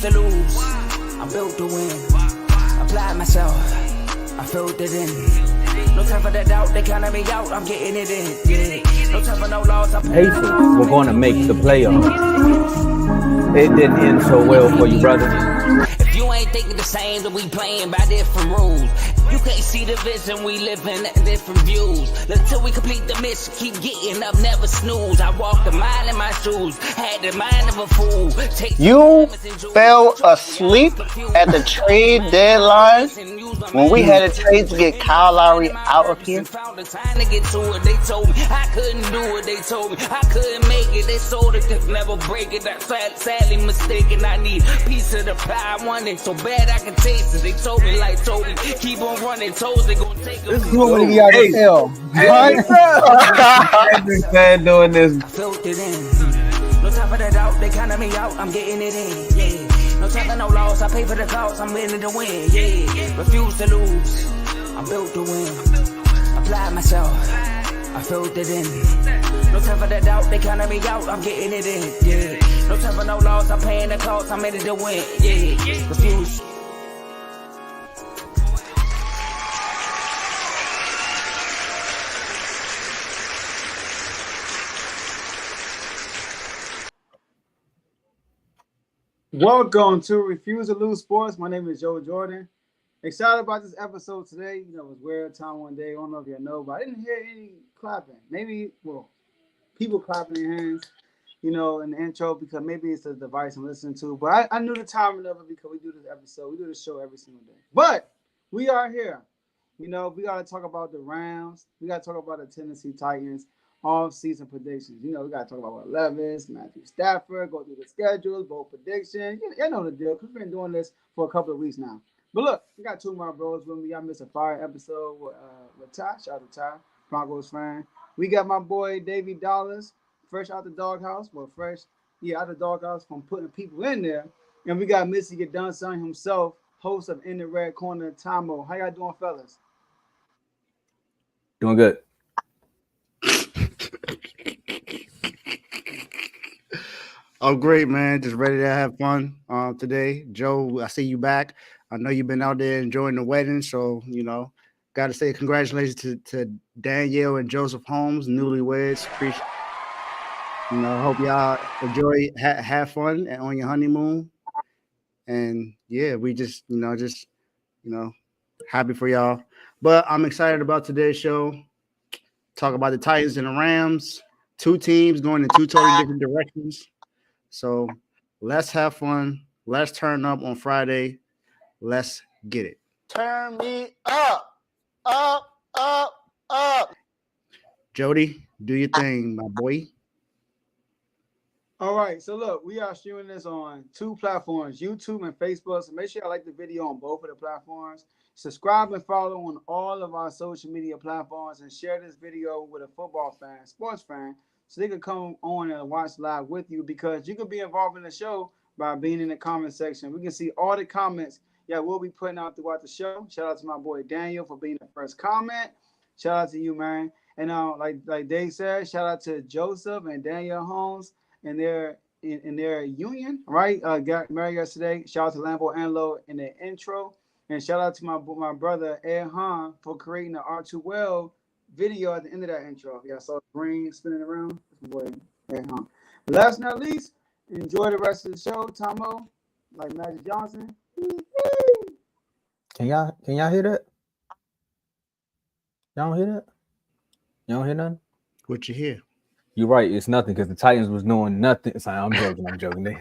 to lose. I'm built to win. Applied myself. I filled it in. No time for the doubt. They counted me out. I'm getting it in. Yeah. No time for no loss. Pacers were going to make the playoffs. It didn't end so well for you, brother. If you ain't thinking the same, then we playing by different rules. You can't see the vision, we live in different views. Until we complete the mission, keep getting up, never snooze. I walked a mile in my shoes, had the mind of a fool. You fell asleep at the trade deadline when we had a trade to get Kyle Lowry out of here. Found the time to get to it. They told me I couldn't do it. They told me I couldn't make it. They sold it, could never break it. That's sadly mistaken. I need a piece of the pie. I want it so bad I can taste it. They told me like told me keep on running. Toes they gonna take this is what we got to tell. I've been doing this. I filled it in. No time for the doubt. They counted me out. I'm getting it in. Yeah. No time for no loss. I pay for the cost. I'm winning to win. Yeah. Refuse to lose. I'm built to win. Applied myself. I filled it in. No time for the doubt. They counted me out. I'm getting it in. Yeah. No time for no loss. I'm paying the cost. I'm in it to win. Yeah. Refuse. Welcome to Refuse to Lose Sports. My name is Joe Jordan. Excited about this episode today. You know, it was weird time one day. I don't know if you know, but I didn't hear any clapping. Maybe, well, people clapping their hands, you know, in the intro because maybe it's the device I'm listening to. But I knew the timing of it because we do this episode. We do this show every single day. But we are here. You know, we got to talk about the Rams. We got to talk about the Tennessee Titans. Off-season predictions. You know, we got to talk about what Levis, Matthew Stafford, go through the schedules, bowl predictions. You know the deal because we've been doing this for a couple of weeks now. But look, we got two of my bros with me. I missed a fire episode with Ty. Shout out to Ty, Broncos fan. We got my boy Davey Dollars, fresh out the doghouse. Well, out the doghouse from putting people in there. And we got Missy Godunson himself, host of In the Red Corner, Tomo. How y'all doing, fellas? Doing good. I'm great, man. Just ready to have fun today. Joe, I see you back. I know you've been out there enjoying the wedding, so, you know, got to say congratulations to Danielle and Joseph Holmes, newlyweds. You know, hope y'all enjoy, have fun on your honeymoon. And, yeah, we just happy for y'all. But I'm excited about today's show. Talk about the Titans and the Rams. Two teams going in two totally different directions. So let's have fun. Let's turn up on Friday. Let's get it. Turn me up, up, up, up. Jody, do your thing, my boy. All right, so look, we are streaming this on two platforms, YouTube and Facebook. So make sure you like the video on both of the platforms. Subscribe and follow on all of our social media platforms and share this video with a football fan, sports fan, so they can come on and watch live with you because you can be involved in the show by being in the comment section. We can see all the comments we'll be putting out throughout the show. Shout out to my boy Daniel for being the first comment. Shout out to you, man. And like Dave said, shout out to Joseph and Daniel Holmes and their union, right? Got married yesterday. Shout out to Lambo Anlo in the intro. And shout out to my brother Ed Han for creating the R2Well video at the end of that intro. Yeah, I saw the green spinning around. That's my boy Ed Han. But last but not least, enjoy the rest of the show, Tomo, like Magic Johnson. Can y'all hear that? Y'all don't hear that? Y'all don't hear nothing? What you hear? You're right. It's nothing because the Titans was doing nothing. Sorry, I'm joking.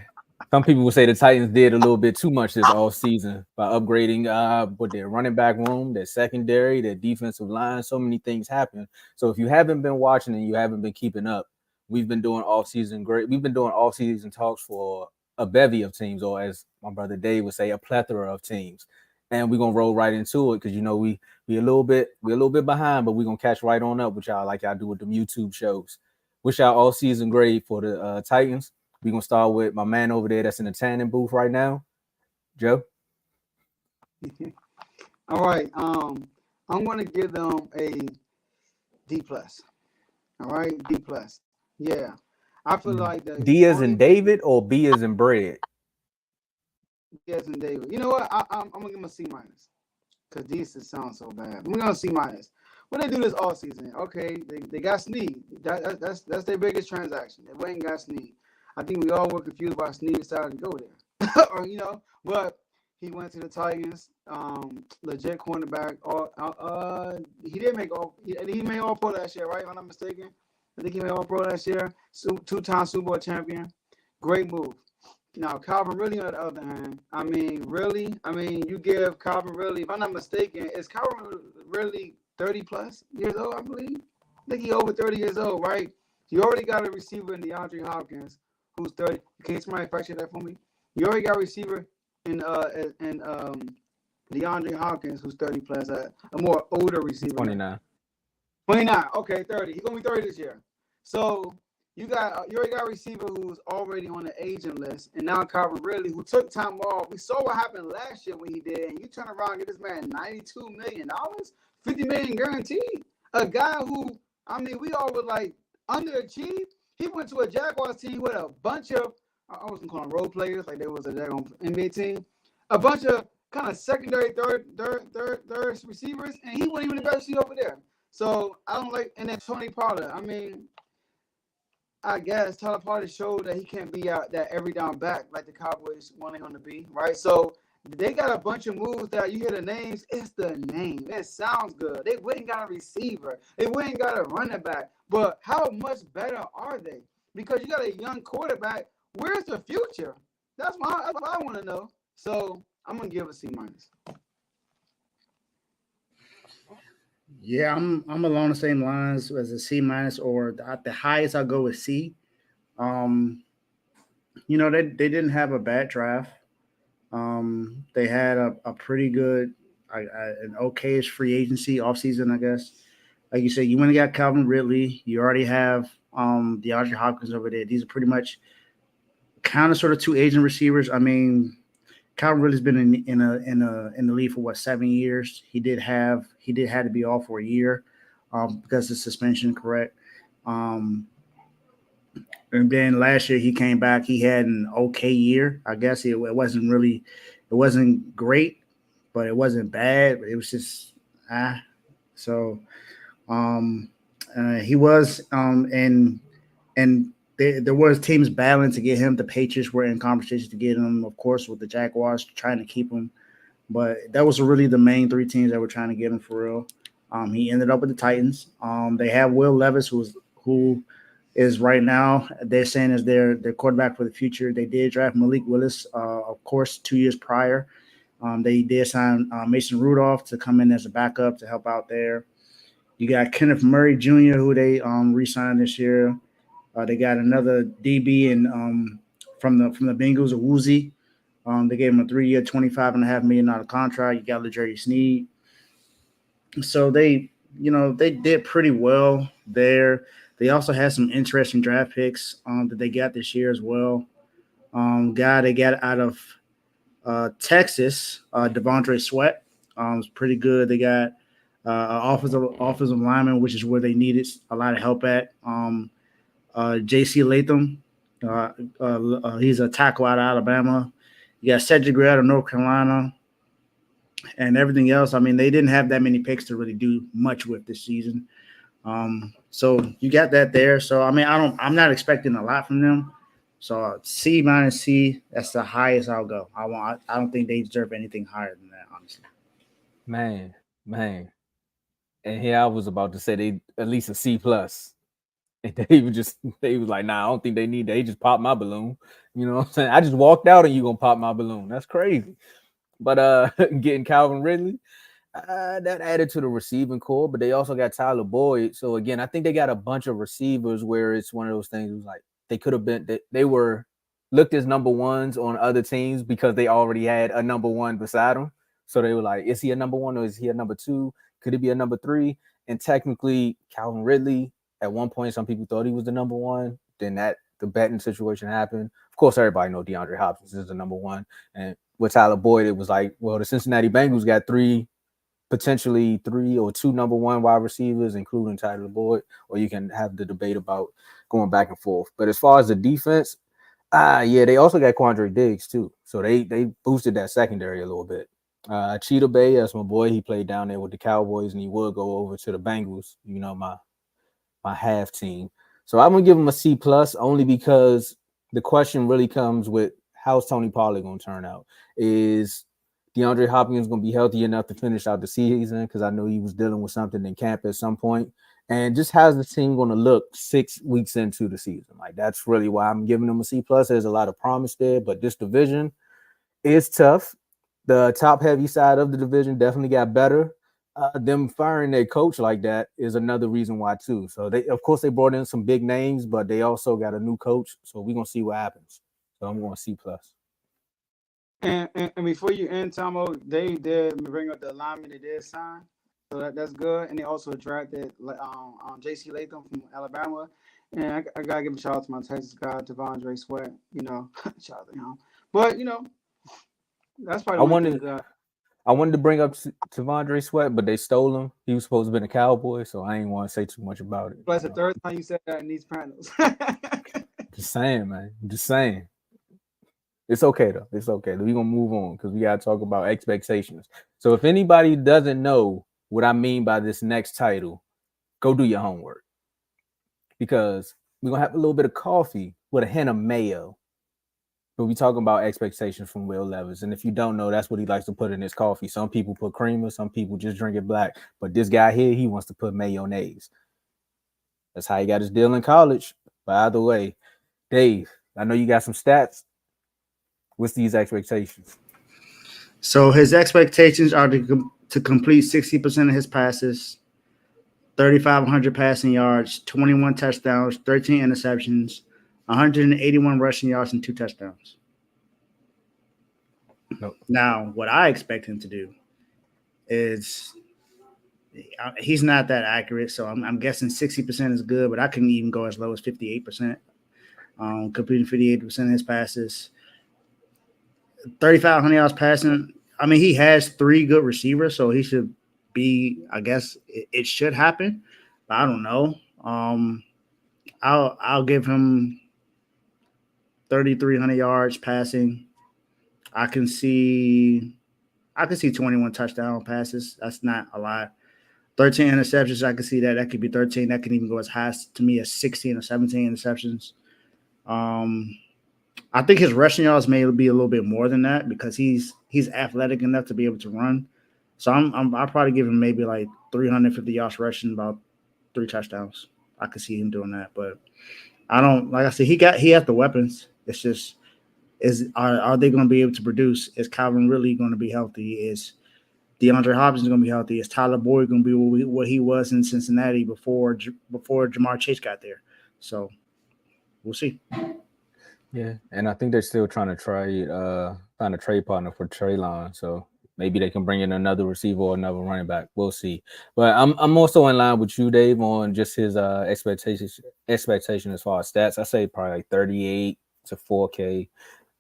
Some people would say the Titans did a little bit too much this all season by upgrading with their running back room, their secondary, their defensive line. So many things happen. So if you haven't been watching and you haven't been keeping up, we've been doing off-season talks for a bevy of teams, or as my brother Dave would say, a plethora of teams. And we're gonna roll right into it because we a little bit behind, but we're gonna catch right on up with y'all like y'all do with them YouTube shows. Wish y'all all season grade for the Titans. We're going to start with my man over there that's in the tanning booth right now. Joe? All right. I'm going to give them a D+. All right? D+. Yeah. I feel like D as in David or B as in bread? Desmond Davis. You know what? I'm gonna give him a C minus because these just sound so bad. We're gonna C minus. When they do this all season, okay, they got Snead. That's their biggest transaction. They went and got Snead. I think we all were confused why Snead decided to go there, or but he went to the Titans. Legit cornerback. He did make all. He made all pro last year, right? If I'm not mistaken. I think he made all pro last year. Two-time Super Bowl champion. Great move. Now, Calvin Ridley, on the other hand, you give Calvin Ridley, if I'm not mistaken, is Calvin Ridley 30 plus years old, I believe? I think he's over 30 years old, right? You already got a receiver in DeAndre Hopkins, who's 30. Can somebody fact check that for me? You already got a receiver in DeAndre Hopkins, who's 30 plus, a more older receiver. 29. 29, okay, 30. He's going to be 30 this year. So, you already got a receiver who's already on the agent list, and now Calvin Ridley, who took time off. We saw what happened last year when he did, and you turn around and get this man $92 million, $50 million guaranteed. A guy who, we all would like underachieved. He went to a Jaguars team with a bunch of, I wasn't calling role players, like there was a Jaguars NBA team, a bunch of kind of secondary third receivers, and he wasn't even the best receiver over there. So I don't like, and then Tony Pollard. I guess Tyler Pollard showed that he can't be out that every down back like the Cowboys wanted him to be, right? So they got a bunch of moves that you hear the names. It's the name. It sounds good. They wouldn't got a receiver. They wouldn't got a running back. But how much better are they? Because you got a young quarterback. Where's the future? That's what I want to know. So I'm gonna give a C minus. Yeah, I'm along the same lines as a C minus, or the highest I'll go with C. They didn't have a bad draft. They had a pretty good, an okayish free agency offseason, I guess. Like you said, you went and got Calvin Ridley. You already have DeAndre Hopkins over there. These are pretty much kind of sort of two agent receivers. Calvin Ridley's been in the league for 7 years. He did have to be off for a year because of suspension, correct? And then last year he came back. He had an okay year. I guess it wasn't great, but it wasn't bad. It was just So he was and there was teams battling to get him. The Patriots were in conversations to get him, of course, with the Jaguars trying to keep him. But that was really the main three teams that were trying to get him for real. He ended up with the Titans. They have Will Levis, who is right now, they're saying is their quarterback for the future. They did draft Malik Willis, of course, 2 years prior. They did sign Mason Rudolph to come in as a backup to help out there. You got Kenneth Murray Jr., who they re-signed this year. They got another DB from the Bengals, a Woozy. They gave him a 3-year, $25.5 million contract. You got LeJarry Sneed. So they did pretty well there. They also had some interesting draft picks that they got this year as well. Guy they got out of Texas, Devondre Sweat, was pretty good. They got offensive lineman, which is where they needed a lot of help at. J.C. Latham, he's a tackle out of Alabama. You got Cedric Gray out of North Carolina, and everything else. They didn't have that many picks to really do much with this season. So you got that there. So I'm not expecting a lot from them. So C minus C, that's the highest I'll go. I don't think they deserve anything higher than that, honestly. Man. And here I was about to say they at least a C plus. And they was like, nah, I don't think they need that. They just popped my balloon. You know what I'm saying? I just walked out and you gonna pop my balloon. That's crazy. But getting Calvin Ridley, that added to the receiving core, but they also got Tyler Boyd. So again, I think they got a bunch of receivers where it's one of those things. It was like they could have been, they were looked as number ones on other teams because they already had a number one beside them. So they were like, is he a number one or is he a number two? Could he be a number three? And technically, Calvin Ridley, at one point, some people thought he was the number one. Then the betting situation happened. Of course, everybody know DeAndre Hopkins is the number one. And with Tyler Boyd, it was like, well, the Cincinnati Bengals got potentially three or two number one wide receivers, including Tyler Boyd, or you can have the debate about going back and forth. But as far as the defense, Yeah, they also got Quandre Diggs too, so they boosted that secondary a little bit. Cheetah Bay, that's my boy. He played down there with the Cowboys, and he would go over to the Bengals. You know, my half team. So I'm gonna give him a C plus only because the question really comes with how's Tony Pollard gonna turn out? Is DeAndre Hopkins gonna be healthy enough to finish out the season? Because I know he was dealing with something in camp at some point. And just how's the team gonna look 6 weeks into the season? Like that's really why I'm giving them a C plus. There's a lot of promise there, but this division is tough. The top heavy side of the division definitely got better. Them firing their coach like that is another reason why too. So they, of course, they brought in some big names, but they also got a new coach. So we're gonna see what happens. So I'm going C plus. And before you end, Tomo, they did bring up the alignment they did sign, so that's good. And they also drafted J.C. Latham from Alabama. And I gotta give a shout out to my Texas guy, Devondre Sweat. Shout out to him. But that's probably one thing. I wanted to bring up Devondre Sweat, but they stole him. He was supposed to be a Cowboy, so I ain't want to say too much about it. That's the third time you said that in these panels. Just saying, man. Just saying. It's okay though. It's okay. We're gonna move on because we gotta talk about expectations. So if anybody doesn't know what I mean by this next title, go do your homework. Because we're gonna have a little bit of coffee with a hint of mayo. But we talking about expectations from Will Levis. And if you don't know, that's what he likes to put in his coffee. Some people put creamer, some people just drink it black. But this guy here, he wants to put mayonnaise. That's how he got his deal in college. By the way, Dave, I know you got some stats. What's these expectations? So his expectations are to complete 60% of his passes, 3,500 passing yards, 21 touchdowns, 13 interceptions, 181 rushing yards, and 2 touchdowns. Nope. Now, what I expect him to do is he's not that accurate, so I'm guessing 60% is good, but I can even go as low as 58%, completing 58% of his passes. 3,500 yards passing. I mean, he has 3 good receivers, so he should be. I guess it should happen, but I don't know. I'll give him 3,300 yards passing. I can see 21 touchdown passes. That's not a lot. 13 interceptions. I can see that. That could be 13. That can even go as high to me as 16 or 17 interceptions. I think his rushing yards may be a little bit more than that because he's athletic enough to be able to run. So I'll probably give him maybe like 350 yards rushing, about 3 touchdowns. I could see him doing that, but I don't. Like I said, he has the weapons. It's just are they going to be able to produce? Is Calvin really going to be healthy? Is DeAndre Hopkins going to be healthy? Is Tyler Boyd going to be what he was in Cincinnati before Jamar Chase got there? So we'll see. Yeah, and I think they're still trying to find a trade partner for Treylon. So maybe they can bring in another receiver or another running back. We'll see. But I'm also in line with you, Dave, on just his expectation as far as stats. I say probably like 38 to 4K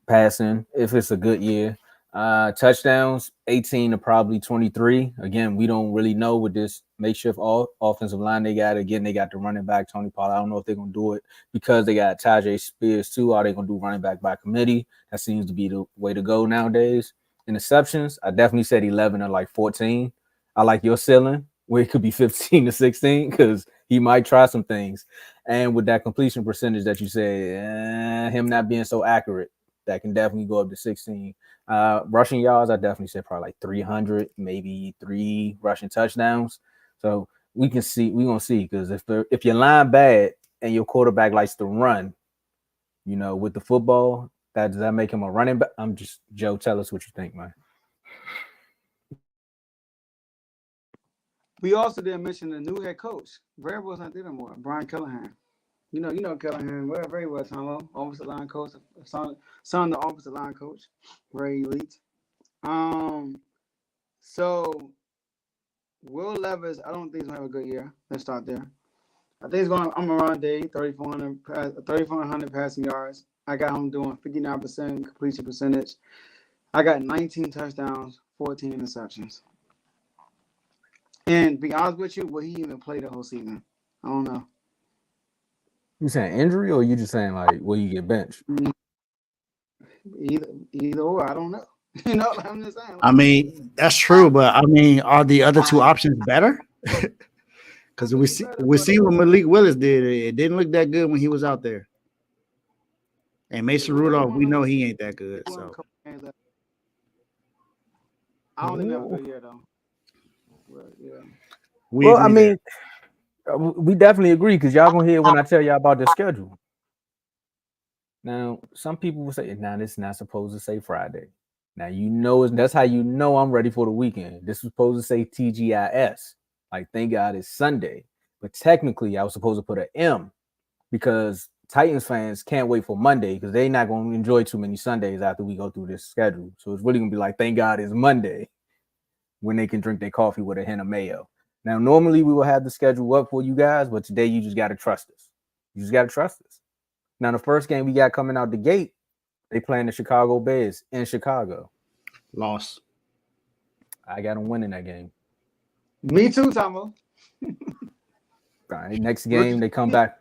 passing if it's a good year. Touchdowns, 18 to probably 23. Again, we don't really know with this makeshift offensive line they got. Again, they got the running back, Tony Pollard. I don't know if they're going to do it because they got Tajay Spears too. Are they going to do running back by committee? That seems to be the way to go nowadays. Interceptions, I definitely said 11 or like 14. I like your ceiling where it could be 15 to 16 because he might try some things. And with that completion percentage that you said, him not being so accurate, that can definitely go up to 16. Rushing yards, I definitely said probably like 300, maybe 3 rushing touchdowns. So we're gonna see because if your line bad and your quarterback likes to run, with the football, does that make him a running back? I'm just Joe. Tell us what you think, man. We also didn't mention the new head coach. Variable's not there anymore. Brian Callahan. You know Callahan very well, Tomo. Offensive line coach, son of the offensive line coach, very elite. So Will Levis, I don't think he's gonna have a good year. Let's start there. I think I'm around Dave, 3,400 passing yards. I got him doing 59% completion percentage. I got 19 touchdowns, 14 interceptions. And be honest with you, will he even play the whole season? I don't know. You saying injury or you just saying like will you get benched? Either or, I don't know. You know, I'm just saying. I mean, that's true, but I mean, are the other two options better? Because we see what Malik Willis did. It didn't look that good when he was out there. And Mason Rudolph, we know he ain't that good. So I don't think that was a good year though. But, yeah. Well, I mean, we definitely agree because y'all gonna hear when I tell y'all about the schedule. Now, some people will say, "Now, this is not supposed to say Friday." Now, that's how you know I'm ready for the weekend. This was supposed to say TGIS, like thank God it's Sunday, but technically I was supposed to put an M because Titans fans can't wait for Monday because they're not going to enjoy too many Sundays after we go through this schedule. So it's really going to be like, thank God it's Monday when they can drink their coffee with a hint of mayo. Now, normally we will have the schedule up for you guys, but today you just got to trust us. You just got to trust us. Now, the first game we got coming out the gate, they playing the Chicago Bears in Chicago. Loss. I got them winning that game. Me too, Tomo. All right, next game they come back.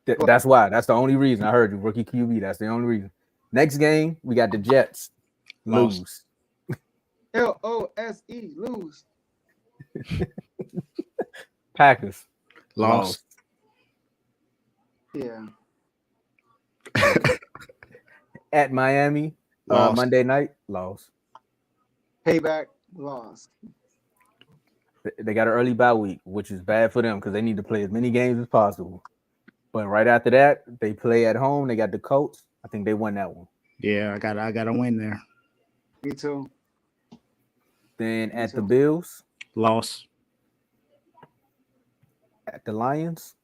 That's why. That's the only reason. I heard you, rookie QB. That's the only reason. Next game, we got the Jets. Lose. LOSE, lose. Packers. Lost. Yeah. At Miami, Monday night, lost. Payback, lost. They got an early bye week, which is bad for them because they need to play as many games as possible. But right after that, they play at home. They got the Colts. I think they won that one. Yeah, I got a win there. Me too. Then at the Bills, Loss. at the Lions.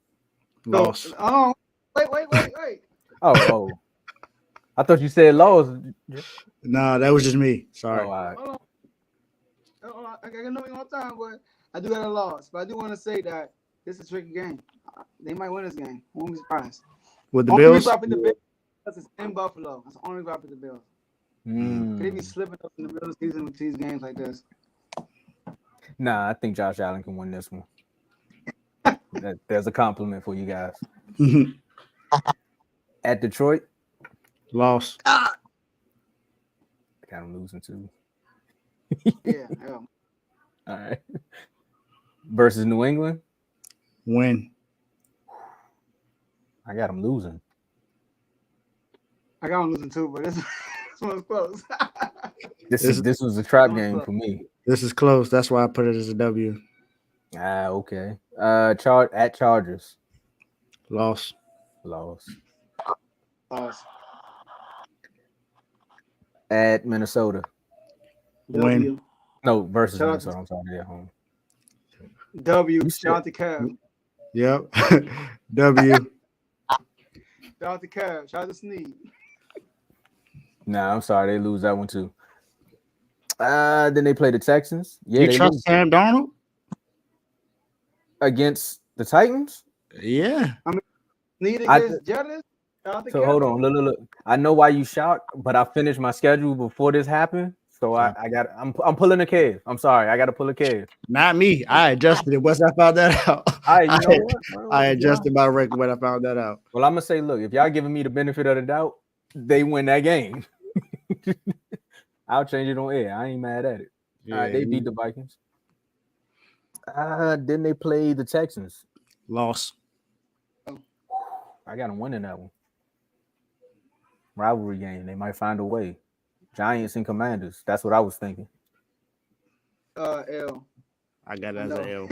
Loss. Oh, wait. Oh. I thought you said loss. No, that was just me. Sorry. Oh, all right. Hold on. I got nothing all the time, but I do got a loss. But I do want to say that this is a tricky game. They might win this game. I won't be surprised. With the Bills? The Bills it's in Buffalo. That's the only reason I picked the Bills. They be slipping up in the middle of the season with these games like this. Nah, I think Josh Allen can win this one. There's a compliment for you guys. At Detroit. Loss. I got them losing too. Yeah. All right. Versus New England. Win. I got them losing. I got them losing too, but this one's close. This was a trap game for me. This is close. That's why I put it as a W. Okay. At Chargers. Loss. Loss. At Minnesota. Win. No, versus Minnesota. I'm sorry, they're at home. W. Shout out to Kev. Yep. W. Shout out to Kev. Shout out to Sneed. Nah, I'm sorry, they lose that one too. Then they play the Texans. Yeah, you trust Sam Darnold against the Titans? Yeah. I mean, Sneed against Jettis. So hold on, look. I know why you shout, but I finished my schedule before this happened. So I'm pulling a cave. I'm sorry, I got to pull a cave. Not me. I adjusted it once I found that out. I adjusted my record when I found that out. Well, I'm gonna say, look, if y'all giving me the benefit of the doubt, they win that game. I'll change it on air. I ain't mad at it. Yeah, they beat the Vikings. Then they play the Texans. Loss. I got them winning that one. Rivalry game. They might find a way. Giants and Commanders. That's what I was thinking. L. I got it as an L.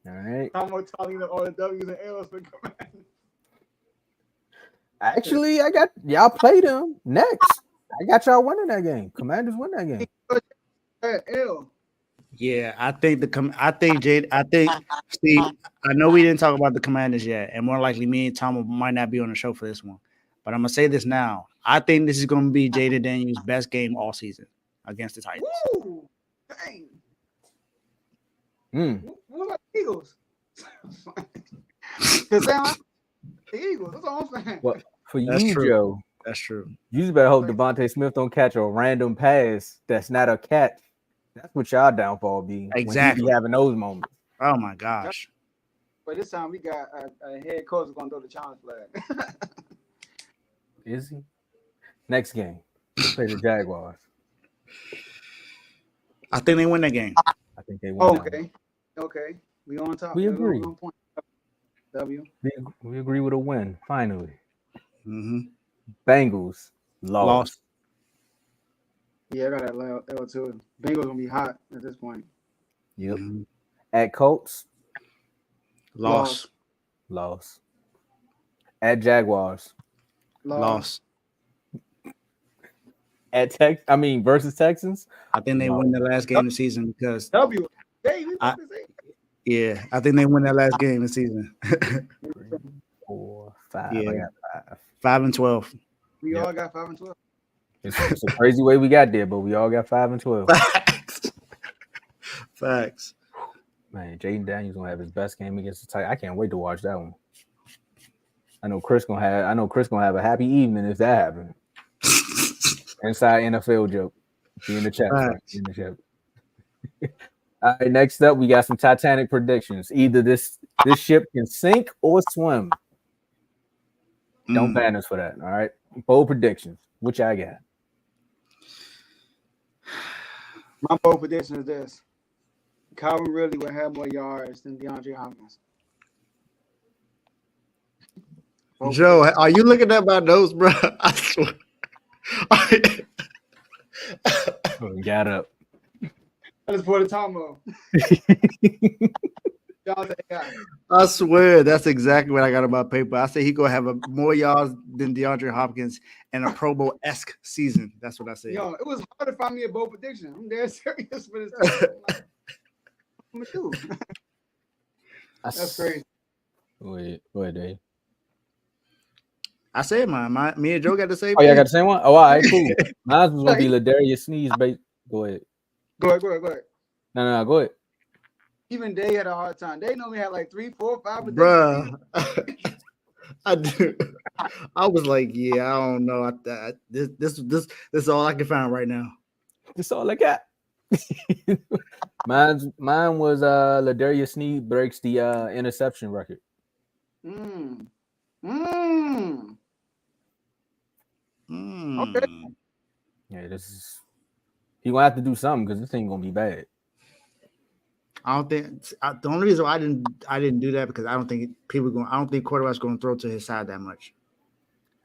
All right. I'm more talking all the W's and L's for Commanders. Actually, I got y'all play them next. I got y'all winning that game. Commanders win that game. L. Yeah, I think Steve, I know we didn't talk about the Commanders yet, and more likely me and Tom might not be on the show for this one. But I'm gonna say this now. I think this is gonna be Jaden Daniels' best game all season against the Titans. Woo! Dang. What about the Eagles? Because the Eagles, that's all I'm saying. Well, for That's you, true. Joe, That's true. you just better hope Devontae Smith don't catch a random pass that's not a catch. That's what y'all downfall be. Exactly. When he be having those moments. Oh my gosh. But this time we got a head coach who's gonna throw the challenge flag. Is he? Next game, they play the Jaguars. I think they win that game. I think they win. Okay. We on top. We agree. We on point. W. We agree with a win finally. Mm-hmm. Bengals lost. Yeah, I got that L too. Bengals gonna be hot at this point. Yep. Mm-hmm. At Colts, Loss. At Jaguars, Loss. at versus Texans. I think they win the last game of the season because W. Hey, we I think they win that last game of the season. 3, 4, 5. Yeah. I got 5 and 12. We all got 5 and 12. It's a crazy way we got there, but we all got 5 and 12. Facts. Man, Jaden Daniels gonna have his best game against the Titans. I can't wait to watch that one. I know Chris gonna have a happy evening if that happens. Inside NFL joke. Be in the chat. In the chat. All right, next up, we got some Titanic predictions. Either this ship can sink or swim. Don't ban us for that. All right. Bold predictions. Which I got. My bold prediction is this: Calvin Ridley will have more yards than DeAndre Hopkins. Joe, are you looking at my notes, bro? I swear. We got up. I just put a Tomo. I swear that's exactly what I got on my paper. I say he gonna have more yards than DeAndre Hopkins and a Pro Bowl-esque season. That's what I said. Yo, it was hard to find me a bold prediction. I'm dead serious for this. I'm gonna do. That's crazy. Wait, Dave. I said mine. Me and Joe got the same. Oh, y'all got the same one? Oh, all right, cool. Mine was gonna be Ladarius Sneeze. Go ahead. Go ahead. No, go ahead. Even they had a hard time. They normally had like 3, 4, 5. Bruh. I do. I was like, yeah, I don't know. This is all I can find right now. That's all I got. Mine was Ladarius Sneed breaks the interception record. Okay. Yeah, he gonna have to do something because this ain't gonna be bad. I don't think the only reason why I didn't do that because I don't think quarterbacks going to throw to his side that much.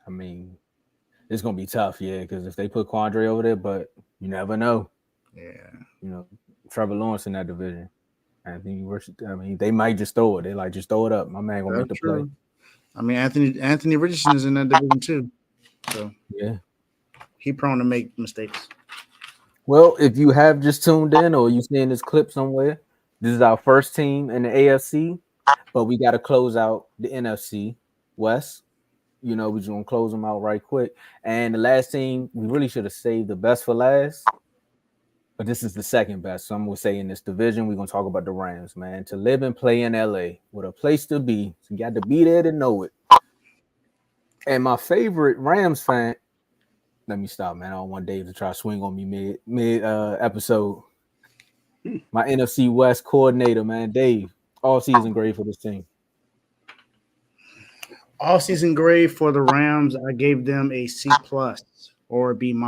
I mean, it's gonna be tough, yeah, because if they put Quandre over there, but you never know. Yeah, Trevor Lawrence in that division. I mean, they might just throw it. They like just throw it up. My man gonna make the play. I mean, Anthony Richardson is in that division too, so yeah, he prone to make mistakes. Well, if you have just tuned in or you seeing this clip somewhere, this is our first team in the AFC, but we got to close out the NFC West. We're just going to close them out right quick. And the last team, we really should have saved the best for last, but this is the second best. So I'm going to say in this division, we're going to talk about the Rams, man. To live and play in LA, what a place to be. So you got to be there to know it. And my favorite Rams fan, let me stop, man. I don't want Dave to try to swing on me mid episode. My NFC West coordinator, man, Dave. All season grade for this team. All season grade for the Rams. I gave them a C+ or a B-.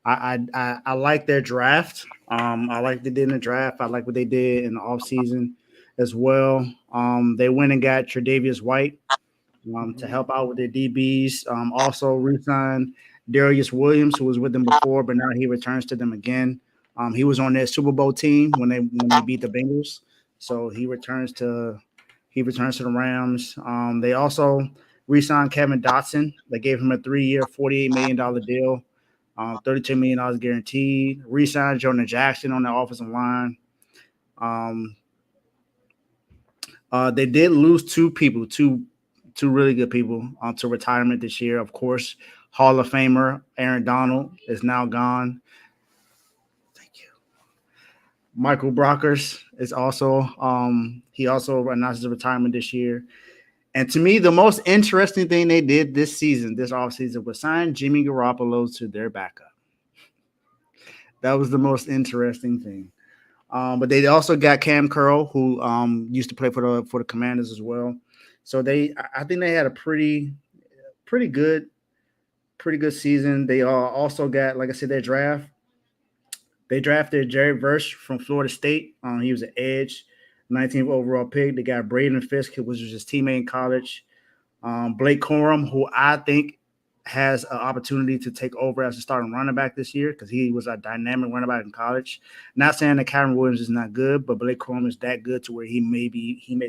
I like their draft. I like what they did in the draft. I like what they did in the offseason as well. They went and got Tre'Davious White to help out with their DBs. Also re-signed Darius Williams, who was with them before, but now he returns to them again. He was on their Super Bowl team when they beat the Bengals, so he returns to the Rams. They also re-signed Kevin Dotson. They gave him a 3-year, $48 million deal, $32 million guaranteed. Re-signed Jonah Jackson on the offensive line. They did lose two really good people to retirement this year. Of course, Hall of Famer Aaron Donald is now gone. Thank you. Michael Brockers is also he also announced his retirement this year. And to me, the most interesting thing they did this offseason, was sign Jimmy Garoppolo to their backup. That was the most interesting thing. But they also got Cam Curl, who used to play for the Commanders as well. So I think they had a pretty good pretty good season. They also got, like I said, their draft. They drafted Jerry Verse from Florida State. He was an edge, 19th overall pick. They got Braden Fisk, who was his teammate in college. Blake Corum, who I think has an opportunity to take over as a starting running back this year because he was a dynamic running back in college. Not saying that Kyron Williams is not good, but Blake Corum is that good to where he may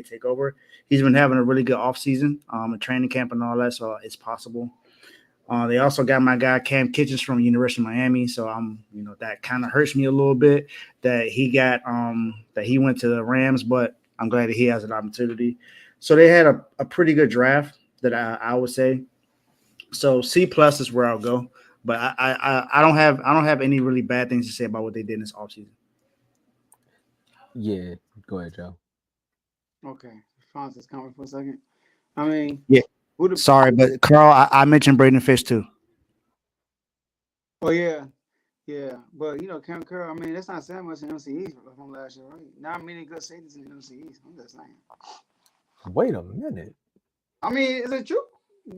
take over. He's been having a really good offseason, a training camp and all that, so it's possible. They also got my guy Cam Kitchens from University of Miami, so that kind of hurts me a little bit that he went to the Rams, but I'm glad that he has an opportunity. So they had a pretty good draft that I would say. So C+ is where I'll go, but I don't have any really bad things to say about what they did in this offseason. Yeah, go ahead, Joe. Okay, Francis coming for a second. I mean, yeah. Sorry, but Carl, I mentioned Braden Fish too. Oh yeah, but Cam Curl. I mean, that's not saying much in NFC East from last year, right? Not many good safeties in the NFC East. I'm just saying. Wait a minute. I mean, is it true?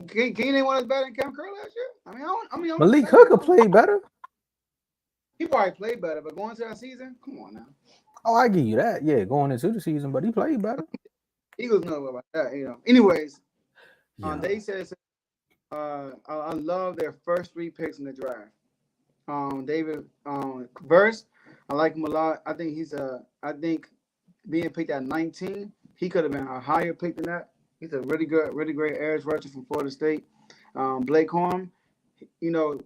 Can you name one that's better than Cam Curl last year? I mean, Malik Hooker played better. He probably played better, but going to that season, come on now. Oh, I give you that. Yeah, going into the season, but he played better. Eagles know about that, Anyways, they said, I love their first 3 picks in the draft. David Verse, I like him a lot. I think being picked at 19, he could have been a higher pick than that. He's a really great edge rusher from Florida State. Blake Corum,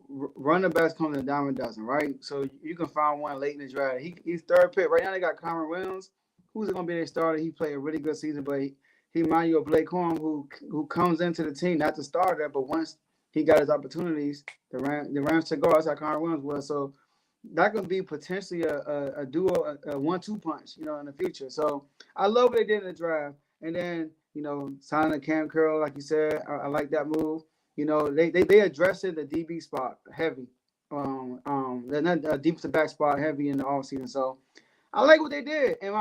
running backs come in a dime a dozen, right? So you can find one late in the draft. He's third pick. Right now they got Kyron Williams. Who's going to be their starter? He played a really good season, but he reminds you of Blake Corum, who comes into the team, not to start there, but once he got his opportunities, the Rams took go. That's how Kyron Williams was. So that could be potentially a duo, a 1-2 punch, in the future. So I love what they did in the draft. And then, signing a Cam Curl, like you said, I like that move. They addressed the DB spot heavy. The defensive back spot heavy in the offseason. So I like what they did. And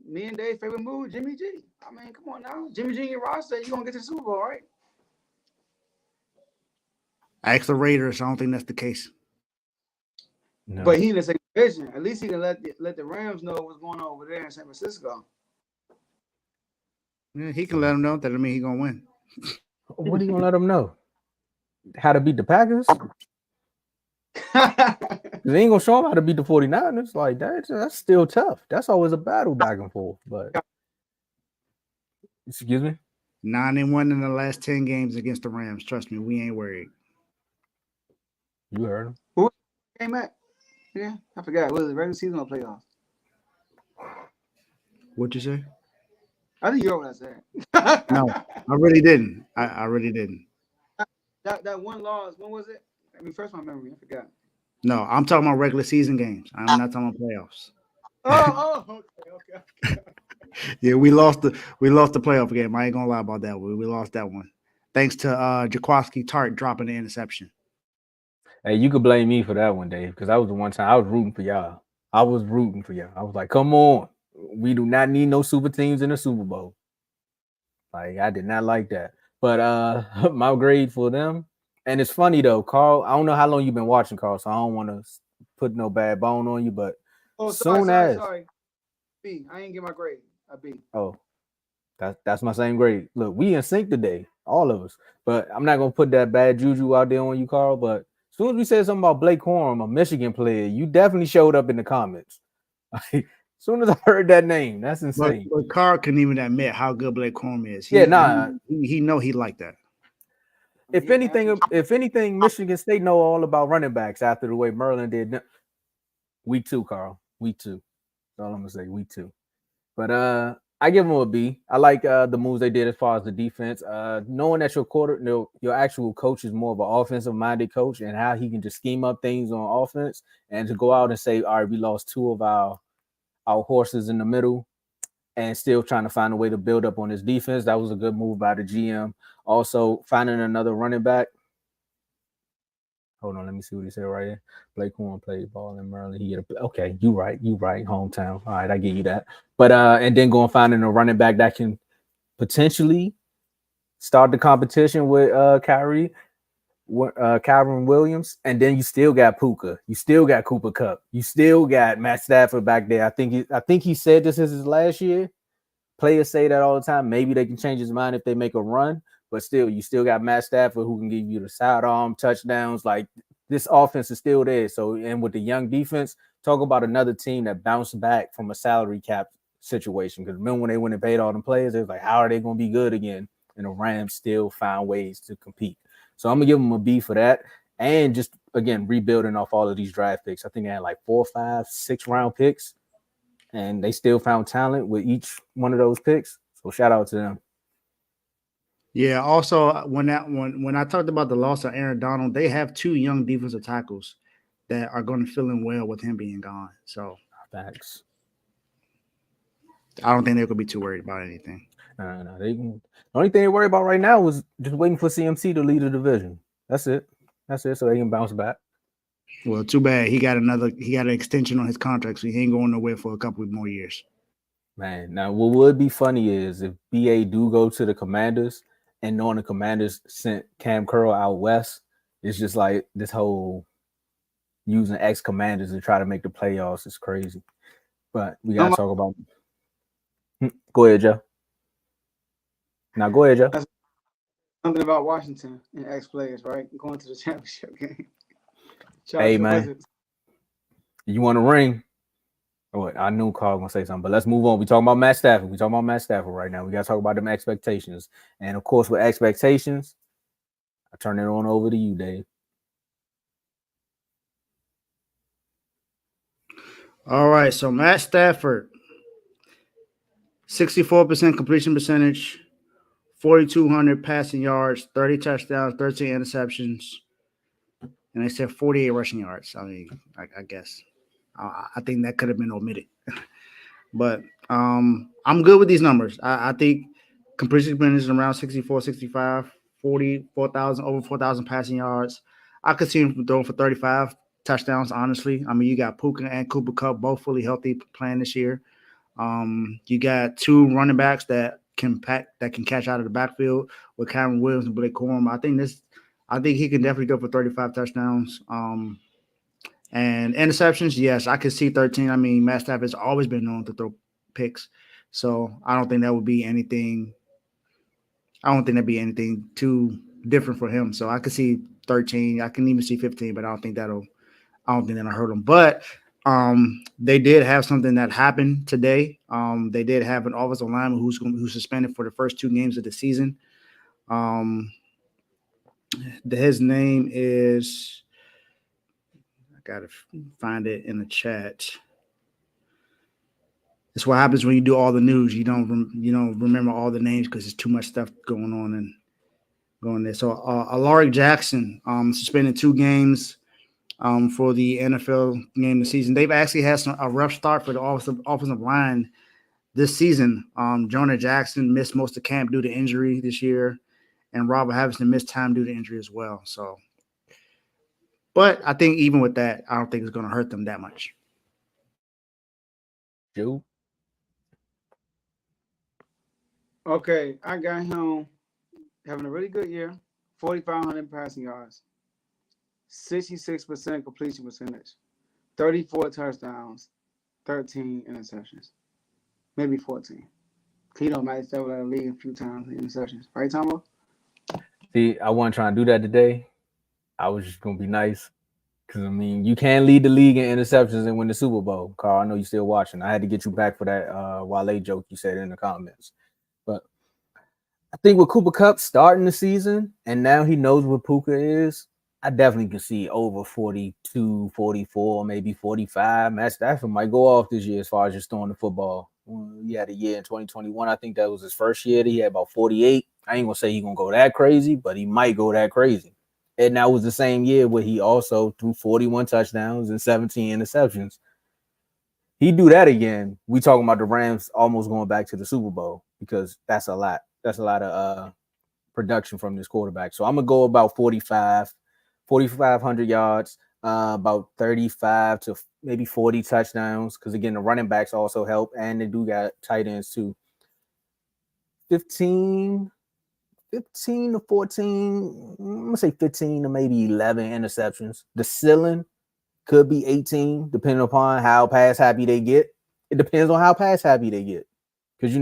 me and Dave's favorite move, Jimmy G. I mean, come on now. Jimmy G in your roster, you're going to get to the Super Bowl, right? I asked the Raiders. I don't think that's the case. No. But he in the same division. At least he can let the Rams know what's going on over there in San Francisco. Yeah, he can let them know. That doesn't mean he's going to win. What are you going to let them know? How to beat the Packers? They ain't going to show them how to beat the 49ers. Like, that's still tough. That's always a battle back and forth. But, excuse me? 9-1 in the last 10 games against the Rams. Trust me, we ain't worried. You heard him. Who came at? Yeah, I forgot. Was it regular season or playoffs? What'd you say? I think you know what I said. No, I really didn't. I really didn't. That one loss, when was it? I mean, first my memory, I forgot. No, I'm talking about regular season games. I'm not talking about playoffs. Okay. Yeah, we lost the playoff game. I ain't gonna lie about that one. We lost that one. Thanks to Jaquaski Tart dropping the interception. Hey, you could blame me for that one, Dave, because that was the one time I was rooting for y'all. I was like, come on. We do not need no super teams in the Super Bowl. Like, I did not like that. But my grade for them, and it's funny though, Carl, I don't know how long you've been watching, Carl, so I don't want to put no bad bone on you, but sorry. B, I ain't get my grade. A B. Oh, that's my same grade. Look, we in sync today, all of us. But I'm not gonna put that bad juju out there on you, Carl. But as soon as we said something about Blake Corum, a Michigan player, you definitely showed up in the comments. As soon as I heard that name, that's insane. But Carl can even admit how good Blake Corum is. He know he like that. If anything, Michigan State know all about running backs after the way Merlin did. We too, Carl. We too. That's all I'm gonna say. We too. But I give them a B. I like the moves they did as far as the defense. Knowing that your actual coach is more of an offensive-minded coach and how he can just scheme up things on offense and to go out and say, all right, we lost 2 of our horses in the middle and still trying to find a way to build up on his defense. That was a good move by the GM. Also, finding another running back. Hold on, let me see what he said right here. Blake Corum played ball in Maryland. Okay, you right, hometown. All right, I give you that. But and then going finding a running back that can potentially start the competition with Kyrie. Calvin Williams, and then you still got Puka, you still got Cooper Kupp, you still got Matt Stafford back there. I think he said this is his last year. Players say that all the time. Maybe they can change his mind if they make a run, but still, you still got Matt Stafford who can give you the sidearm touchdowns. Like this offense is still there. So, and with the young defense, talk about another team that bounced back from a salary cap situation. Because remember when they went and paid all them players, it was like, how are they going to be good again? And the Rams still found ways to compete. So I'm gonna give them a B for that, and just again rebuilding off all of these draft picks. I think they had like 4, 5, 6 round picks, and they still found talent with each one of those picks. So shout out to them. Yeah. Also, when I talked about the loss of Aaron Donald, they have 2 young defensive tackles that are going to fill in well with him being gone. So Thanks. I don't think they're going to be too worried about anything. No, the only thing they worry about right now is just waiting for CMC to lead the division. That's it. So they can bounce back. Well, too bad he got an extension on his contract, so he ain't going nowhere for a couple more years. Man, now what would be funny is if BA do go to the Commanders, and knowing the Commanders sent Cam Curl out west, it's just like this whole using ex-Commanders to try to make the playoffs is crazy. But we gotta talk about. Go ahead, Joe. Now go ahead, Joe. Something about Washington and ex-players, right? Going to the championship game. Hey, man. You want a ring? Oh, I knew Carl was going to say something, but let's move on. We're talking about Matt Stafford. Right now. We got to talk about them expectations. And, of course, with expectations, I turn it on over to you, Dave. All right, so Matt Stafford, 64% completion percentage, 4,200 passing yards, 30 touchdowns, 13 interceptions, and they said 48 rushing yards. I mean, I guess. I think that could have been omitted. But I'm good with these numbers. I think completion percentage is around 64, 65, 40, 4,000, over 4,000 passing yards. I could see him throwing for 35 touchdowns, honestly. I mean, you got Puka and Cooper Kupp both fully healthy playing this year. You got 2 running backs that can catch out of the backfield with Cameron Williams and Blake Corum. I think he can definitely go for 35 touchdowns. And interceptions, yes, I could see 13. I mean, Matt Stafford has always been known to throw picks, so I don't think that would be anything. I don't think that'd be anything too different for him. So I could see 13. I can even see 15, but I don't think that'll hurt him. But they did have something that happened today. They did have an offensive lineman who's suspended for the first 2 games of the season. His name is, I gotta find it in the chat. It's what happens when you do all the news. You don't remember all the names because there's too much stuff going on and going there. So Alaric Jackson suspended 2 games for the NFL game this season. They've actually had a rough start for the offensive line this season. Jonah Jackson missed most of camp due to injury this year, and Robert Havison missed time due to injury as well. So, but I think even with that, I don't think it's going to hurt them that much. Joe? Okay, I got him having a really good year, 4,500 passing yards, 66% completion percentage, 34 touchdowns, 13 interceptions, maybe 14. He don't match that with the league a few times in interceptions, right, Tomo? See, I wasn't trying to do that today. I was just gonna be nice because I mean you can lead the league in interceptions and win the Super Bowl. Carl, I know you're still watching. I had to get you back for that Wale joke you said in the comments. But I think with Cooper Kupp starting the season and now he knows what Puka is, I definitely can see over 42, 44, maybe 45. Matt Stafford might go off this year as far as just throwing the football. He had a year in 2021. I think that was his first year. He had about 48. I ain't gonna say he's gonna go that crazy, but he might go that crazy. And that was the same year where he also threw 41 touchdowns and 17 interceptions. He do that again. We talking about the Rams almost going back to the Super Bowl because that's a lot. That's a lot of production from this quarterback. So I'm gonna go about 4,500 yards, about 35 to maybe 40 touchdowns. Because again, the running backs also help, and they do got tight ends too. 15 15 to 14. I'm gonna say 15 to maybe 11 interceptions. The ceiling could be 18, depending upon how pass happy they get. It depends on how pass happy they get. Because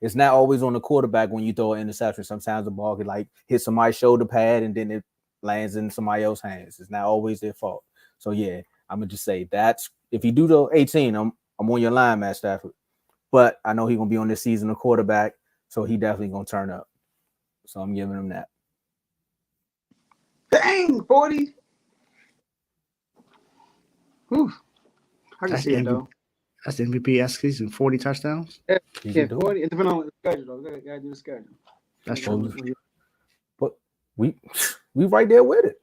it's not always on the quarterback when you throw an interception. Sometimes the ball could hit somebody's shoulder pad and then it lands in somebody else's hands. It's not always their fault. So yeah, I'm gonna just say that's if you do the 18, I'm on your line, Matt Stafford. But I know he's gonna be on this season a quarterback, so he definitely gonna turn up. So I'm giving him that. Dang, 40. Whew. I can That's see it though. That's the MVP last season, 40 touchdowns. Yeah, 40. It depends on the schedule though. Gotta do the schedule. That's true. But we right there with it.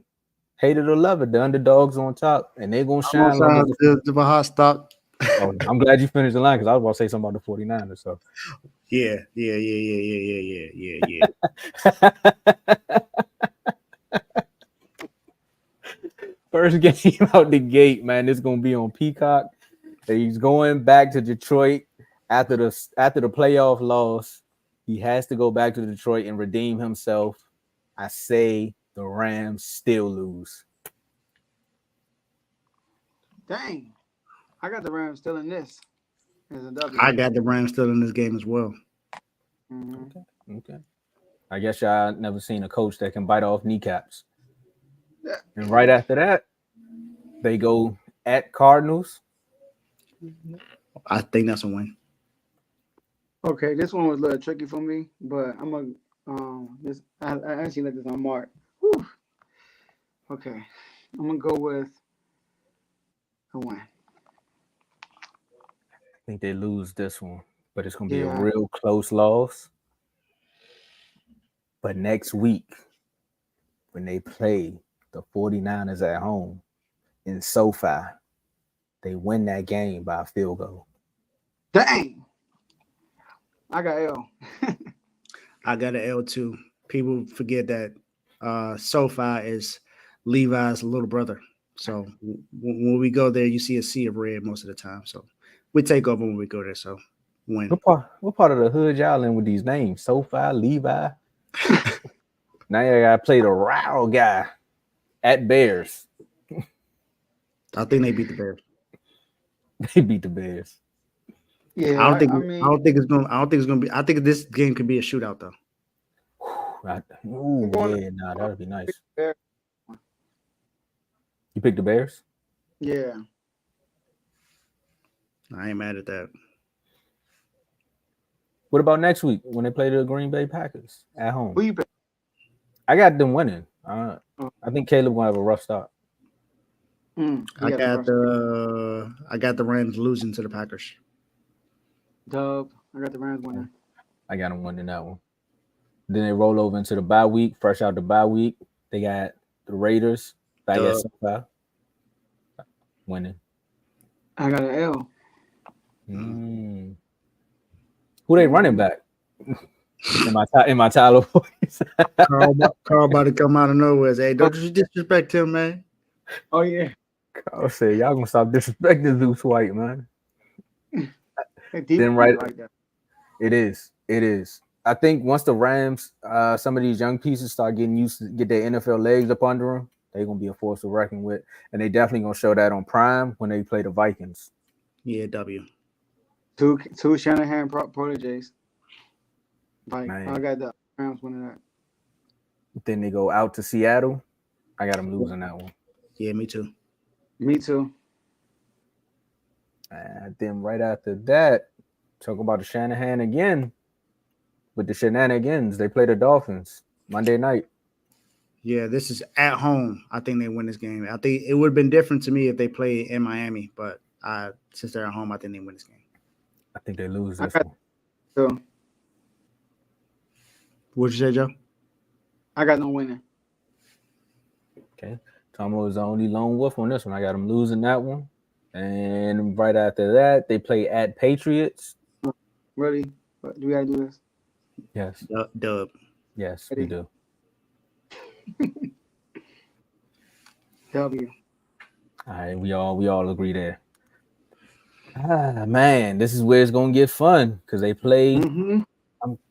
Hate it or love it, the underdogs on top, and they're gonna shine. The hot stop. Oh, I'm glad you finished the line because I was about to say something about the 49ers. So yeah. First game out the gate, man. It's gonna be on Peacock. He's going back to Detroit after the playoff loss. He has to go back to Detroit and redeem himself. I say the Rams still lose. Dang. I got the Rams still in this. As a W. I got the Rams still in this game as well. Mm-hmm. Okay. I guess y'all never seen a coach that can bite off kneecaps. Yeah. And right after that, they go at Cardinals. I think that's a win. Okay, this one was a little tricky for me, but I'm gonna I actually let this on mark. Whew. Okay, I'm gonna go with a win. I think they lose this one, but it's gonna be a real close loss. But next week, when they play the 49ers at home in SoFi, they win that game by a field goal. Dang! I got L. I got an L too. People forget that SoFi is Levi's little brother. So when we go there, you see a sea of red most of the time. So we take over when we go there. So win. What part of the hood y'all in with these names? SoFi, Levi. Now you gotta play the Row guy at Bears. I think they beat the Bears. They beat the Bears. Yeah, I don't think it's gonna be. I think this game could be a shootout though. That would be nice. You picked the Bears? Yeah. I ain't mad at that. What about next week when they play the Green Bay Packers at home? Who you pick? I got them winning. I think Caleb gonna have a rough start. I got the Rams losing to the Packers. Dub. I got the Rams winning. I got them winning that one. Then they roll over into the bye week. Fresh out the bye week, they got the Raiders back at SoFi winning. I got an L. Who they running back? in my Tyler voice. Carl about to come out of nowhere. Hey, don't you disrespect him, man. Oh yeah. Carl said, y'all gonna stop disrespecting Zeus White, man. Then right, like that. It is. I think once the Rams, some of these young pieces start getting used to get their NFL legs up under them, they're gonna be a force to reckon with, and they definitely gonna show that on Prime when they play the Vikings. Yeah, W. Two Shanahan proteges. Like I got the Rams winning that. Then they go out to Seattle. I got them losing that one. Yeah, me too. Me too. And then right after that, talk about the Shanahan again. With the shenanigans, they play the Dolphins Monday night. Yeah, this is at home. I think they win this game. I think it would have been different to me if they played in Miami, but since they're at home, I think they win this game. I think they lose this one. So, what'd you say, Joe? I got no winning. Okay. Tomo is the only lone wolf on this one. I got him losing that one. And right after that, they play at Patriots. Really? Do we gotta do this? Yes. Dub. Yes, we do. W. All right, we all agree there. Man, this is where it's gonna get fun because they play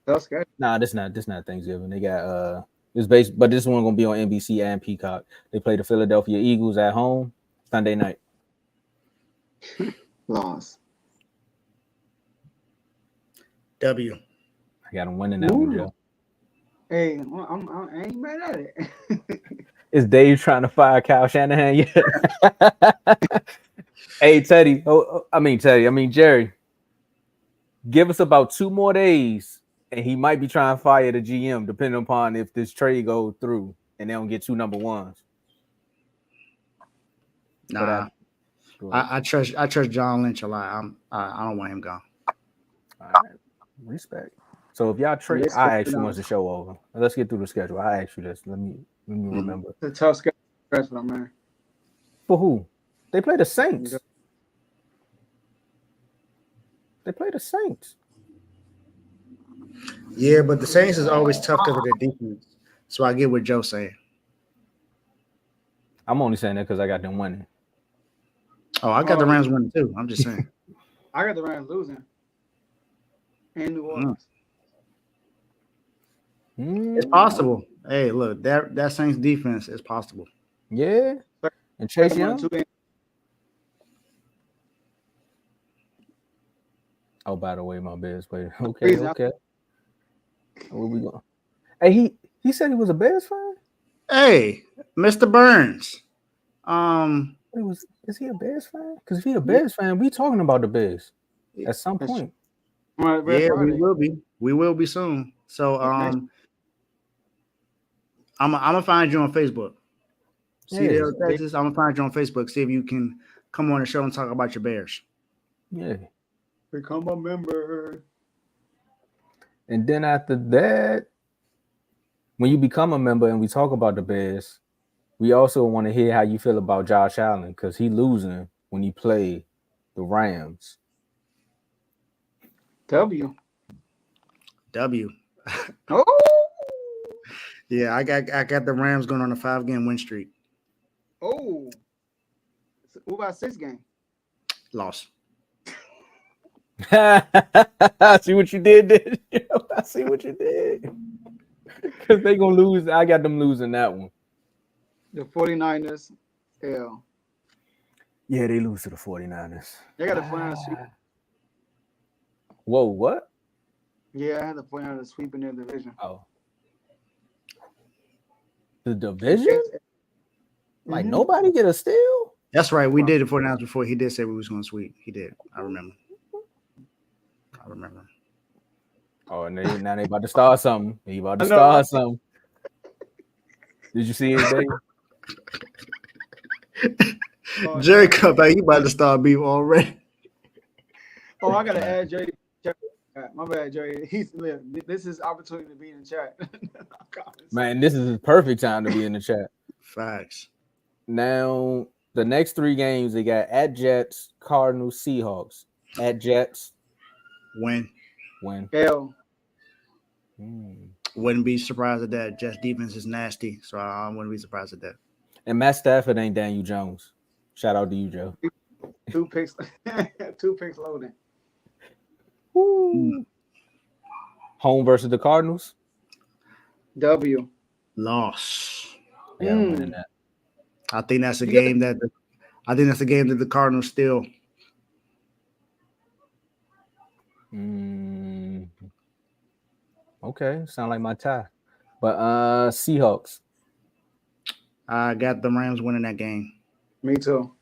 That's good. Nah, this not Thanksgiving. They got it's based, but this one gonna be on NBC and Peacock. They play the Philadelphia Eagles at home Sunday night. Loss. W. I got them winning that one, Joe. Hey, I ain't mad at it. Is Dave trying to fire Kyle Shanahan yet? Hey, Teddy. I mean Jerry. Give us about 2 more days, and he might be trying to fire the GM, depending upon if this trade goes through and they don't get 2 number ones. Nah, I trust John Lynch a lot. I don't want him gone. All right, respect. So if y'all trade, I actually want the show over. Let's get through the schedule. I asked you this. Let me remember. It's a tough schedule, man. For who? They play the Saints. They play the Saints. Yeah, but the Saints is always tough because of their defense. So I get what Joe's saying. I'm only saying that because I got them winning. Oh, I got the Rams winning too. I'm just saying. I got the Rams losing. And New Orleans. It's possible. Hey, look, that Saints defense is possible. Yeah. And Chase Young. Oh, by the way, my Bears player. Okay. Where we going? Hey, he said he was a Bears fan. Hey, Mr. Burns. Is he a Bears fan? Because if he a Bears fan, we talking about the Bears at some point. Yeah, we will be. We will be soon. So I'm gonna find you on Facebook. See there, Texas. I'm gonna find you on Facebook. See if you can come on the show and talk about your Bears. Yeah. Become a member. And then after that, when you become a member and we talk about the Bears, we also want to hear how you feel about Josh Allen because he losing when he played the Rams. W. Oh. Yeah, I got the Rams going on a 5-game win streak. Oh. What about 6 game? Loss. I see what you did. I see what you did. Because they're going to lose. I got them losing that one. The 49ers, L. Yeah, they lose to the 49ers. They got the 49ers sweep. Whoa, what? Yeah, I had the 49ers sweeping their division. Oh. The division? Like nobody get a steal? That's right. We did it 49ers before. He did say we was going to sweep. He did. I remember. Oh, and now they about to start something. They about to start something. Did you see it, Dave? Jerry come back. You about to start beef already. Oh, I gotta add Jerry. My bad, Jerry. This is opportunity to be in the chat. Man, this is the perfect time to be in the chat. Facts. Now, the next 3 games, they got at Jets, Cardinals, Seahawks. At Jets. Win. L. Wouldn't be surprised at that. Jets defense is nasty, so I wouldn't be surprised at that. And Matt Stafford ain't Daniel Jones. Shout out to you, Joe. 2 picks. 2 picks loading. Woo. Home versus the Cardinals. W. Loss. Yeah, I'm winning that. I think that's a game that the Cardinals steal. Okay, sound like my tie. But Seahawks. I got the Rams winning that game. Me too.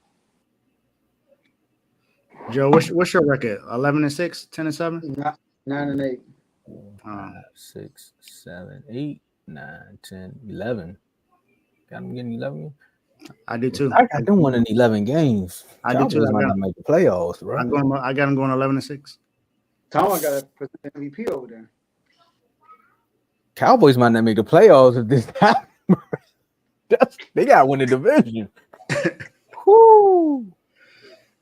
Joe, what's your record? 11-6, 10-7? 9-8. 5, 6, 7, 8, 9, 10, 11. Got them getting 11. I do too. I got them winning 11 games. I do too. I might not make the playoffs, bro. I got them going 11-6. Tomo got a MVP over there. Cowboys might not make the playoffs if this happens. They got to win the division. Whoo.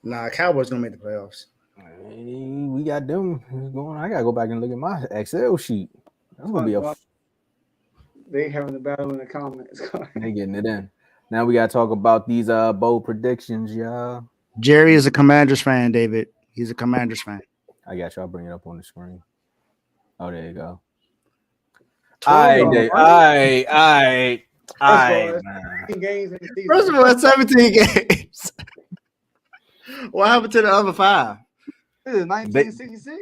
Nah, Cowboys gonna make the playoffs. Hey, we got them going. I gotta go back and look at my Excel sheet. That's gonna be they having a battle in the comments. They getting it in. Now we gotta talk about these bold predictions, y'all. Jerry is a Commanders fan, David. He's a Commanders fan. I got you. I'll bring it up on the screen. Oh, there you go. Total. All right, Dave. All right, man. 18 games in the season. First of all, it's 17 games. What happened to the other 5? This is 1966.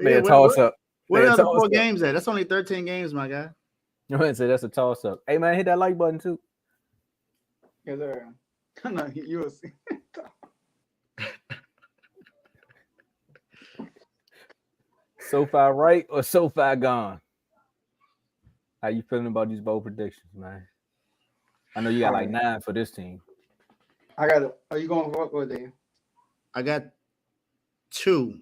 Man, toss up. What Man, are the toss 4 up. games at? That's only 13 games, my guy. You know what I'm saying? That's a toss up. Hey, man, hit that like button too. Yes, sir. No, you will see. SoFi right or SoFi gone? How you feeling about these bold predictions, man? I know you got like 9 for this team. I got it. Are you going for what, Dave? I got 2.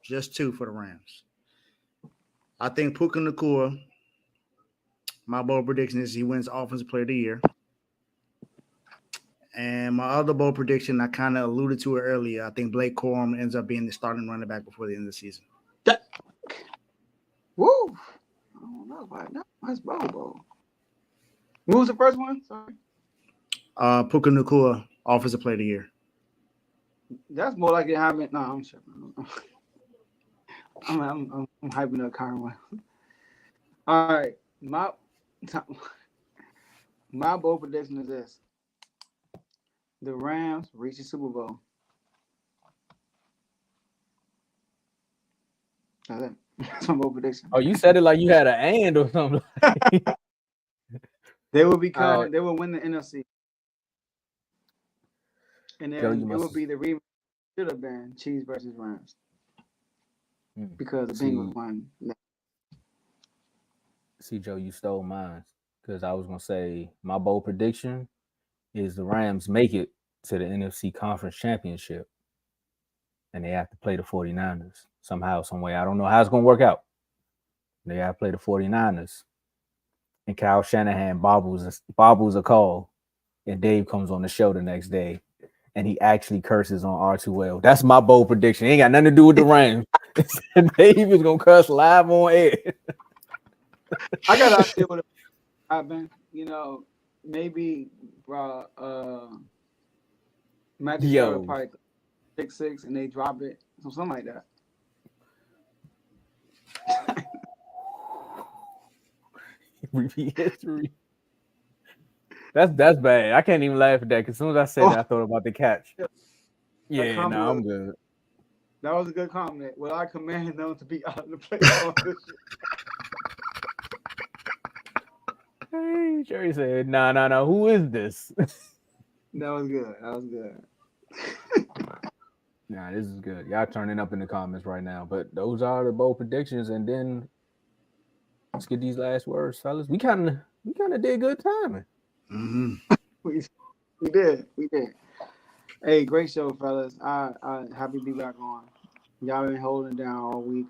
Just 2 for the Rams. I think Puka Nacua, my bold prediction is he wins Offensive Player of the Year. And my other bold prediction, I kind of alluded to it earlier. I think Blake Corum ends up being the starting running back before the end of the season. Woo! I don't know about that. That's bold. What was the first one? Sorry. Puka Nacua, Offensive Player of the Year. That's more like it happened. No, I'm sure. I'm hyping up Kyron. All right, my bold prediction is this: the Rams reach the Super Bowl. That's it. That's my bold prediction. Oh, you said it like you had an and or something. They will become. Right. They will win the NFC, and then it will be the rematch. Should have been Chiefs versus Rams because the Bengals won. See, Joe, you stole mine because I was gonna say my bold prediction is the Rams make it to the NFC Conference Championship, and they have to play the 49ers somehow, some way. I don't know how it's gonna work out. They have to play the 49ers, and Kyle Shanahan bobbles a call, and Dave comes on the show the next day, and he actually curses on R2L. That's my bold prediction. It ain't got nothing to do with the Rams. Dave is gonna cuss live on air. I got to idea what it happened. You know, maybe Magic Joe probably 6'6" and they drop it, so something like that. Repeat history. That's bad. I can't even laugh at that because as soon as I said that, I thought about the catch. Yeah, no, I'm good. That was a good comment. Well, I command them to be out of the playoffs. Hey, Jerry said, no. Who is this? That was good. Nah, this is good. Y'all turning up in the comments right now. But those are the bold predictions. And then let's get these last words, fellas. We kind of did good timing. Mm-hmm. We did. Hey, great show, fellas. I happy to be back on. Y'all been holding it down all week.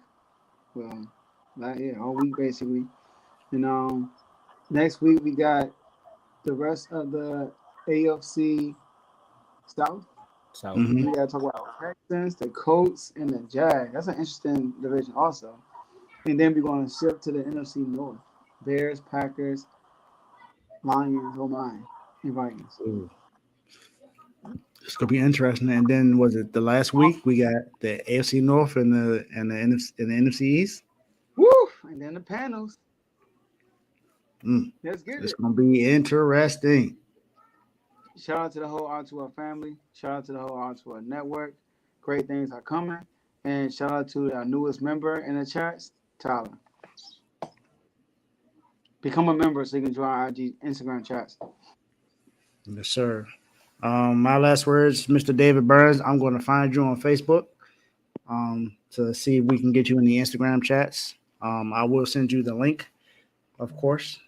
Well, all week basically. And next week we got the rest of the AFC South. Mm-hmm. We gotta talk about the Texans, the Colts, and the Jags. That's an interesting division also. And then we're going to shift to the NFC North. Bears, Packers, Lions, and Vikings. Ooh. It's gonna be interesting. And then was it the last week we got the AFC North and the NFC East? Woo! And then the panels. Let's get it. It's gonna be interesting. Shout out to the whole R2R family. Shout out to the whole R2R network. Great things are coming. And shout out to our newest member in the chats, Tyler. Become a member so you can join our IG Instagram chats. Yes, sir. My last words, Mr. David Burns. I'm going to find you on Facebook to see if we can get you in the Instagram chats. I will send you the link, of course.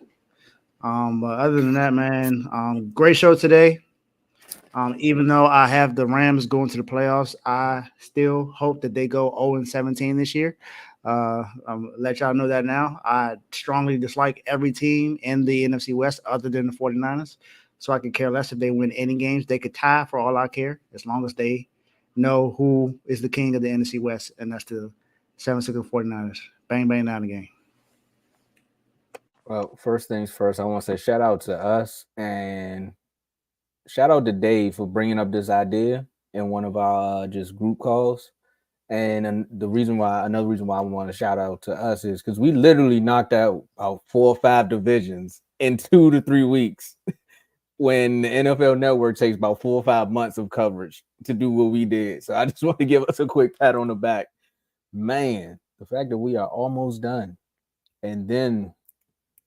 But other than that, man, great show today. Even though I have the Rams going to the playoffs, I still hope that they go 0-17 this year. Let y'all know that now. I strongly dislike every team in the NFC West other than the 49ers. So I could care less if they win any games. They could tie for all I care, as long as they know who is the king of the NFC West, and that's the 7-6 49ers. Bang, bang, down the game. Well, first things first, I want to say shout out to us and shout out to Dave for bringing up this idea in one of our just group calls. And another reason why I want to shout out to us is because we literally knocked out about 4 or 5 divisions in 2 to 3 weeks. When the NFL Network takes about 4 or 5 months of coverage to do what we did. So I just want to give us a quick pat on the back. Man, the fact that we are almost done. And then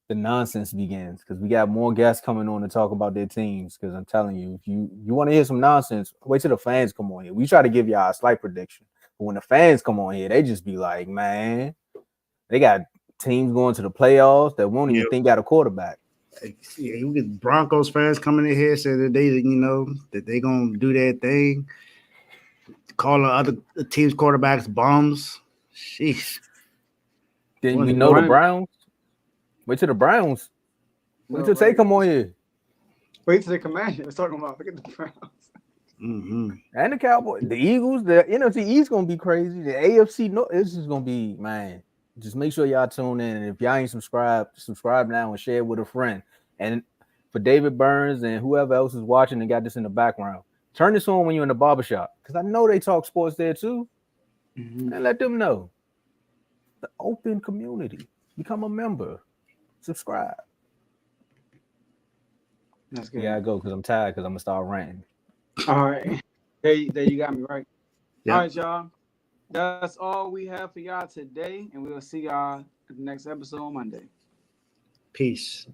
the nonsense begins because we got more guests coming on to talk about their teams. Because I'm telling you, if you want to hear some nonsense, wait till the fans come on here. We try to give y'all a slight prediction. But when the fans come on here, they just be like, man, they got teams going to the playoffs that won't even think got a quarterback. Yeah, we get Broncos fans coming in here saying that that they gonna do their thing, calling other teams' quarterbacks bums. Sheesh. Then we know the Browns. Wait till the Browns. Wait till they come on here. Wait till the Commanders talking about. Look at the Browns. Mm-hmm. And the Cowboys, the Eagles, the NFC East gonna be crazy. The AFC, no, it's just gonna be, man. Just make sure y'all tune in. And if y'all ain't subscribe now and share it with a friend. And for David Burns and whoever else is watching and got this in the background, turn this on when you're in the barbershop. Because I know they talk sports there too. Mm-hmm. And let them know. The open community. Become a member. Subscribe. That's good. Yeah, I go because I'm tired because I'm going to start ranting. All right. There you got me, right? Yep. All right, y'all. That's all we have for y'all today, and we'll see y'all at the next episode on Monday. Peace.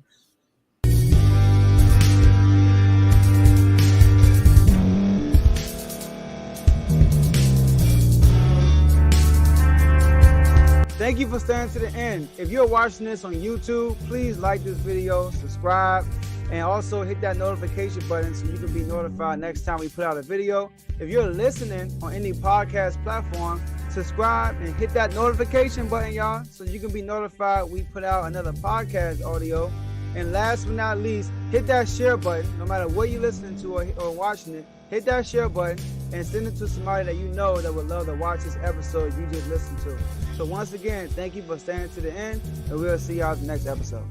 Thank you for staying to the end. If you're watching this on YouTube, please like this video, subscribe, and also hit that notification button so you can be notified next time we put out a video. If you're listening on any podcast platform, subscribe and hit that notification button, y'all, so you can be notified we put out another podcast audio. And last but not least, hit that share button. No matter what you're listening to or watching it, hit that share button and send it to somebody that you know that would love to watch this episode you just listened to. So once again, thank you for staying to the end, and we'll see y'all at the next episode.